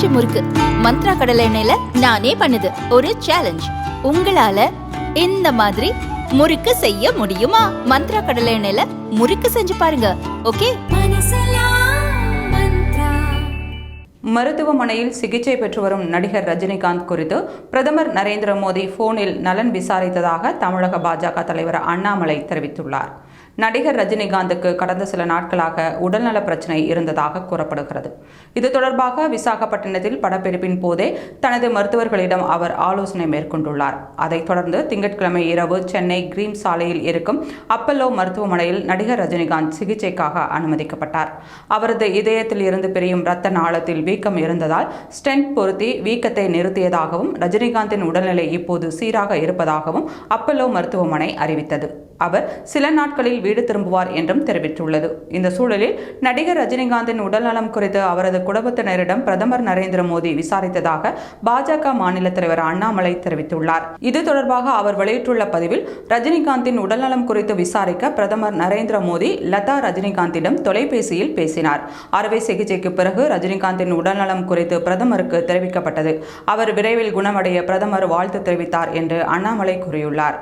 பஞ்சு முறுக்கு மந்த்ரா கடலை எண்ணெயில நானே பண்ணுது. ஒரு சேலஞ்ச், உங்களால இந்த மாதிரி முறுக்கு செய்ய முடியுமா? மந்த்ரா கடலை எண்ணெயில முறுக்கு செஞ்சு பாருங்க. ஓகே. மருத்துவமனையில் சிகிச்சை பெற்று வரும் நடிகர் ரஜினிகாந்த் குறித்து பிரதமர் நரேந்திர மோடி போனில் நலன் விசாரித்ததாக தமிழக பாஜக தலைவர் அண்ணாமலை தெரிவித்துள்ளார். நடிகர் ரஜினிகாந்துக்கு கடந்த சில நாட்களாக உடல்நல பிரச்சினை இருந்ததாக கூறப்படுகிறது. இது தொடர்பாக விசாகப்பட்டினத்தில் படப்பிடிப்பின் போதே தனது மருத்துவர்களிடம் அவர் ஆலோசனை மேற்கொண்டுள்ளார். அதைத் தொடர்ந்து திங்கட்கிழமை இரவு சென்னை கிரீம் சாலையில் இருக்கும் அப்பல்லோ மருத்துவமனையில் நடிகர் ரஜினிகாந்த் சிகிச்சைக்காக அனுமதிக்கப்பட்டார். அவரது இதயத்தில் இருந்து பிரியும் இரத்த நாளத்தில் வீக்கம் இருந்ததால் ஸ்டென்ட் பொருத்தி வீக்கத்தை நிறுத்தியதாகவும் ரஜினிகாந்தின் உடல்நிலை இப்போது சீராக இருப்பதாகவும் அப்பல்லோ மருத்துவமனை அறிவித்தது. அவர் சில நாட்களில் வீடு திரும்புவார் என்றும் தெரிவித்துள்ளது. இந்த சூழலில் நடிகர் ரஜினிகாந்தின் உடல்நலம் குறித்து அவரது குடும்பத்தினரிடம் பிரதமர் நரேந்திர மோடி விசாரித்ததாக பாஜக மாநில தலைவர் அண்ணாமலை தெரிவித்துள்ளார். இது தொடர்பாக அவர் வெளியிட்டுள்ள பதிவில், ரஜினிகாந்தின் உடல்நலம் குறித்து விசாரிக்க பிரதமர் நரேந்திர மோடி லதா ரஜினிகாந்திடம் தொலைபேசியில் பேசினார். அறுவை சிகிச்சைக்கு பிறகு ரஜினிகாந்தின் உடல்நலம் குறித்து பிரதமருக்கு தெரிவிக்கப்பட்டது. அவர் விரைவில் குணமடைய பிரதமர் வாழ்த்து தெரிவித்தார் என்று அண்ணாமலை கூறியுள்ளார்.